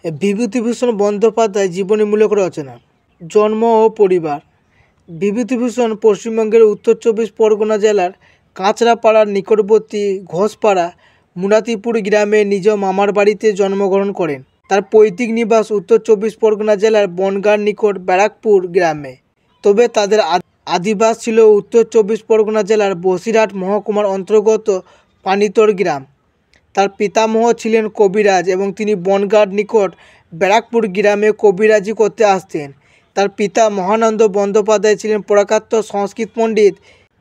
বিভূতিভূষণ বন্দ্যোপাধ্যায় জীবনীমূলক রচনা। জন্ম ও পরিবার। বিভূতিভূষণ পশ্চিমবঙ্গের উত্তর ২৪ পরগনা জেলার কাঁচরাপাড়ার নিকটবর্তী ঘোষপাড়া মুরাতিপুর গ্রামে নিজ মামার বাড়িতে জন্মগ্রহণ করেন। তার পৈতৃক নিবাস উত্তর ২৪ পরগনা জেলার বনগাঁর নিকট ব্যারাকপুর গ্রামে। তবে তাদের আদিবাস ছিল উত্তর ২৪ পরগনা জেলার বসিরহাট মহকুমার অন্তর্গত পানিতর গ্রাম। তার পিতামহ ছিলেন কবিরাজ এবং তিনি বনগাঁর নিকট ব্যারাকপুর গ্রামে কবিরাজি করতে আসতেন। তার পিতা মহানন্দ বন্দ্যোপাধ্যায় ছিলেন প্রখ্যাত সংস্কৃত পণ্ডিত,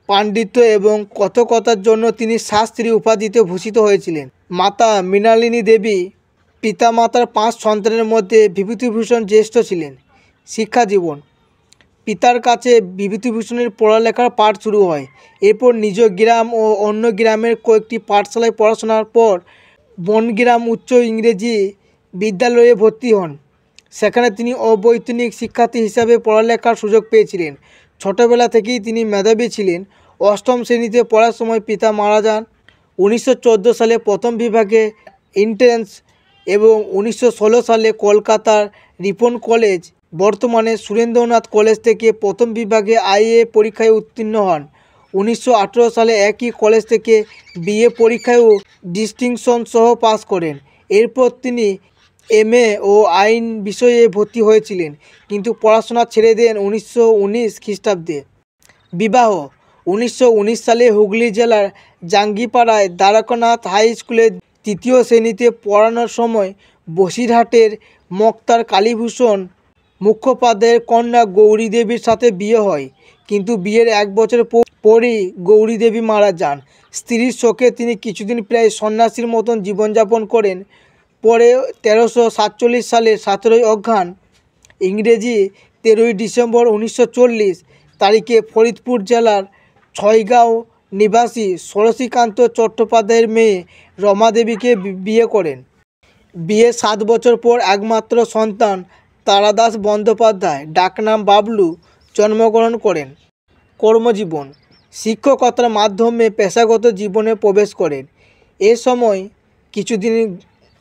পাণ্ডিত্য এবং কথকতার জন্য তিনি শাস্ত্রী উপাধিতে ভূষিত হয়েছিলেন। মাতা মৃণালিনী দেবী পিতামাতার ৫ সন্তানের মধ্যে বিভূতিভূষণ জ্যেষ্ঠ ছিলেন। শিক্ষা জীবন। পিতার কাছে বিভূতিভূষণের পড়ালেখার পাঠ শুরু হয়। এরপর নিজ গ্রাম ও অন্য গ্রামের কয়েকটি পাঠশালায় পড়াশোনার পর বনগ্রাম উচ্চ ইংরেজি বিদ্যালয়ে ভর্তি হন। সেখানে তিনি অবৈতনিক শিক্ষার্থী হিসাবে পড়ালেখার সুযোগ পেয়েছিলেন। ছোটবেলা থেকেই তিনি মেধাবী ছিলেন। অষ্টম শ্রেণীতে পড়ার সময় পিতা মারা যান। ১৯১৪ সালে প্রথম বিভাগে এন্ট্রান্স এবং ১৯১৬ সালে কলকাতার রিপন কলেজ, বর্তমানে সুরেন্দ্রনাথ কলেজ থেকে প্রথম বিভাগে আইএ পরীক্ষায় উত্তীর্ণ হন। ১৯১৮ সালে একই কলেজ থেকে বিএ পরীক্ষায়ও ডিস্টিংশন সহ পাস করেন। এরপর তিনি এমএ ও আইন বিষয়ে ভর্তি হয়েছিলেন, কিন্তু পড়াশোনা ছেড়ে দেন ১৯১৯ খ্রিস্টাব্দে। বিবাহ। ১৯১৯ সালে হুগলি জেলার জাঙ্গিপাড়ায় দ্বারকানাথ হাই স্কুলে ৩য় শ্রেণীতে পড়ানোর সময় বসিরহাটের মোক্তার কালীভূষণ মুখোপাধ্যায়ের কন্যা গৌরী দেবীর সাথে বিয়ে হয়, কিন্তু বিয়ের ১ বছর পরই গৌরী দেবী মারা যান। স্ত্রীর শোকে তিনি কিছুদিন প্রায় সন্ন্যাসীর মতন জীবনযাপন করেন। পরে ১৩৪৭ সালের ১৭ই অঘ্রাণ, ইংরেজি ১৩ই ডিসেম্বর ১৯৪০ তারিখে ফরিদপুর জেলার ছয়গাঁও নিবাসী ষোড়শীকান্ত চট্টোপাধ্যায়ের মেয়ে রমা দেবীকে বিয়ে করেন। বিয়ের ৭ বছর পর একমাত্র সন্তান তারাদাস বন্দ্যোপাধ্যায়, ডাকনাম বাবলু, জন্মগ্রহণ করেন। কর্মজীবন। শিক্ষকতার মাধ্যমে পেশাগত জীবনে প্রবেশ করেন। এ সময় কিছুদিন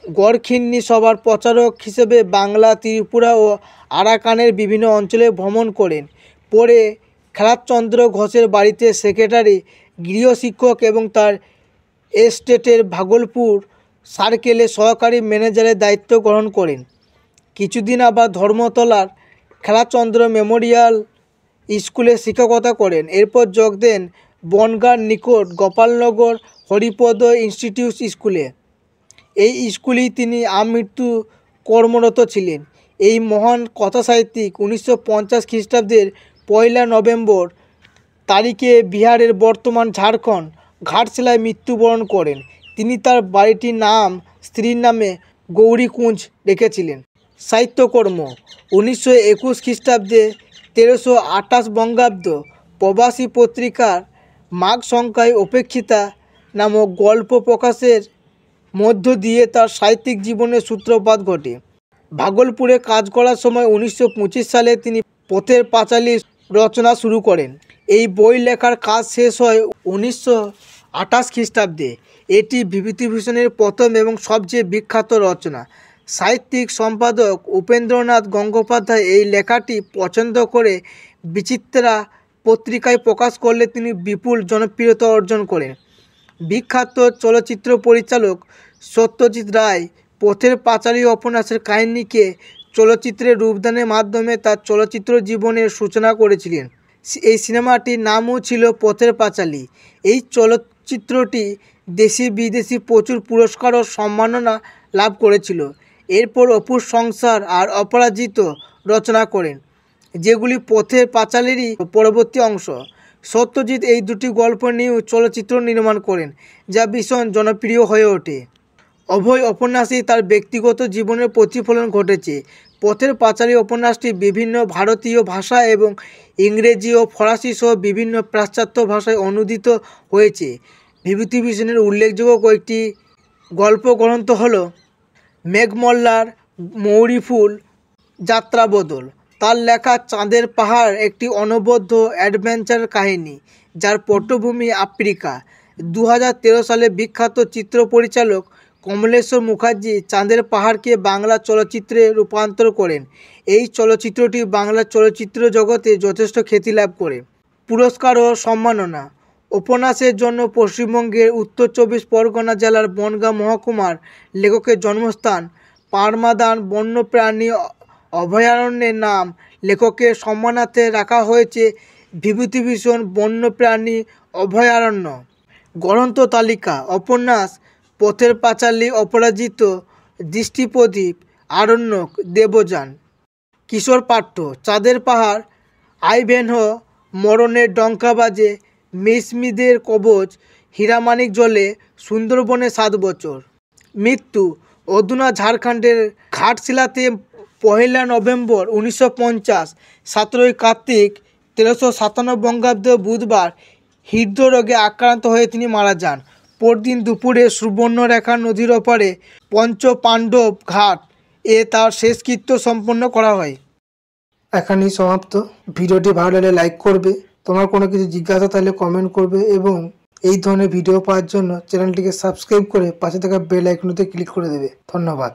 গড়খিন্নি সভার প্রচারক হিসেবে বাংলা, ত্রিপুরা ও আরাকানের বিভিন্ন অঞ্চলে ভ্রমণ করেন। পরে খেলাচন্দ্র ঘোষের বাড়িতে সেক্রেটারি, গৃহশিক্ষক এবং তার এস্টেটের ভাগলপুর সার্কেলে সহকারী ম্যানেজারের দায়িত্ব গ্রহণ করেন। কিছুদিন আবার ধর্মতলার খেলাচন্দ্র মেমোরিয়াল স্কুলে শিক্ষকতা করেন। এরপর যোগ দেন বনগাঁর নিকট গোপালনগর হরিপদ ইনস্টিটিউট স্কুলে। এই স্কুলেই তিনি আমৃত্যু কর্মরত ছিলেন। এই মহান কথাসাহিত্যিক ১৯৫০ খ্রিস্টাব্দের ১লা নভেম্বর তারিখে বিহারের বর্তমান ঝাড়খণ্ড ঘাটশিলায় মৃত্যুবরণ করেন। তিনি তার বাড়িটির নাম স্ত্রীর নামে গৌরীকুঞ্জ রেখেছিলেন। সাহিত্যকর্ম। ১৯২১ খ্রিস্টাব্দে ১৩২৮ বঙ্গাব্দ প্রবাসী পত্রিকার মাঘ সংখ্যায় উপেক্ষিতা নামক গল্প প্রকাশের মধ্য দিয়ে তার সাহিত্যিক জীবনের সূত্রপাত ঘটে। ভাগলপুরে কাজ করার সময় ১৯২৫ সালে তিনি পথের পাঁচালী রচনা শুরু করেন। এই বই লেখার কাজ শেষ হয় ১৯২৮ খ্রিস্টাব্দে। এটি বিভূতিভূষণের প্রথম এবং সবচেয়ে বিখ্যাত রচনা। সাহিত্যিক সম্পাদক উপেন্দ্রনাথ গঙ্গোপাধ্যায় এই লেখাটি পছন্দ করে বিচিত্রা পত্রিকায় প্রকাশ করলে তিনি বিপুল জনপ্রিয়তা অর্জন করেন। বিখ্যাত চলচ্চিত্র পরিচালক সত্যজিৎ রায় পথের পাঁচালী উপন্যাসের কাহিনীকে চলচ্চিত্রে রূপদানের মাধ্যমে তার চলচ্চিত্র জীবনের সূচনা করেছিলেন। এই সিনেমাটির নামও ছিল পথের পাঁচালী। এই চলচ্চিত্রটি দেশি বিদেশি প্রচুর পুরস্কার ও সম্মাননা লাভ করেছিল। এরপর অপুর সংসার আর অপরাজিত রচনা করেন, যেগুলি পথের পাঁচালীরই পরবর্তী অংশ। সত্যজিৎ এই দুটি গল্প নিয়েও চলচ্চিত্র নির্মাণ করেন, যা ভীষণ জনপ্রিয় হয়ে ওঠে। উভয় উপন্যাসেই তার ব্যক্তিগত জীবনের প্রতিফলন ঘটেছে। পথের পাঁচালী উপন্যাসটি বিভিন্ন ভারতীয় ভাষা এবং ইংরেজি ও ফরাসি সহ বিভিন্ন পাশ্চাত্য ভাষায় অনূদিত হয়েছে। বিভূতিভূষণের উল্লেখযোগ্য কয়েকটি গল্প গ্রন্থ হল মেঘমল্লার মৌরিফুল যাত্রাবদল। তার লেখা চাঁদের পাহাড় একটি অনবদ্য অ্যাডভেঞ্চার কাহিনী, যার পটভূমি আফ্রিকা। ২০১৩ সালে বিখ্যাত চিত্র পরিচালক কমলেশ্বর মুখার্জি চাঁদের পাহাড়কে বাংলা চলচ্চিত্রে রূপান্তর করেন। এই চলচ্চিত্রটি বাংলা চলচ্চিত্র জগতে যথেষ্ট খ্যাতি লাভ করে। পুরস্কার ও সম্মাননা। উপন্যাসের জন্য পশ্চিমবঙ্গের উত্তর 24 পরগনা জেলার বনগাঁ মহকুমার লেখকের জন্মস্থান পারমাদান বন্যপ্রাণী অভয়ারণ্যের নাম লেখকের সম্মানার্থে রাখা হয়েছে বিভূতিভূষণ বন্যপ্রাণী অভয়ারণ্য। গ্রন্থ তালিকা: উপন্যাস পথের পাঁচালী, অপরাজিত, দৃষ্টিপ্রদীপ, আরণ্যক, দেবযান। কিশোর পাঠ্য: চাঁদের পাহাড়, আইভেনহো, মরণের ডঙ্কা বাজে, মিসমিদের কবচ, হীরামানিক জলে, সুন্দরবনে 7 বছর। মৃত্যু: অধুনা ঝাড়খণ্ডের ঘাটশিলাতে 1 নভেম্বর 1950, 17 কার্তিক 1357 বঙ্গাব্দ বুধবার হৃদরোগে আক্রান্ত হয়ে তিনি মারা যান। পরদিন দুপুরে সুবর্ণরেখা নদীর ওপারে পঞ্চপাণ্ডব ঘাট এ তার শেষকৃত্য সম্পন্ন করা হয়। এখানেই সমাপ্ত। ভিডিওটি ভালো লাগলে লাইক করবে, তোমার কোনো কিছু জিজ্ঞাসা থাকলে কমেন্ট করবে এবং এই ধরনের ভিডিও পাওয়ার জন্য চ্যানেলটিকে সাবস্ক্রাইব করে পাশে থাকা বেল আইকনটিতে ক্লিক করে দেবে। ধন্যবাদ।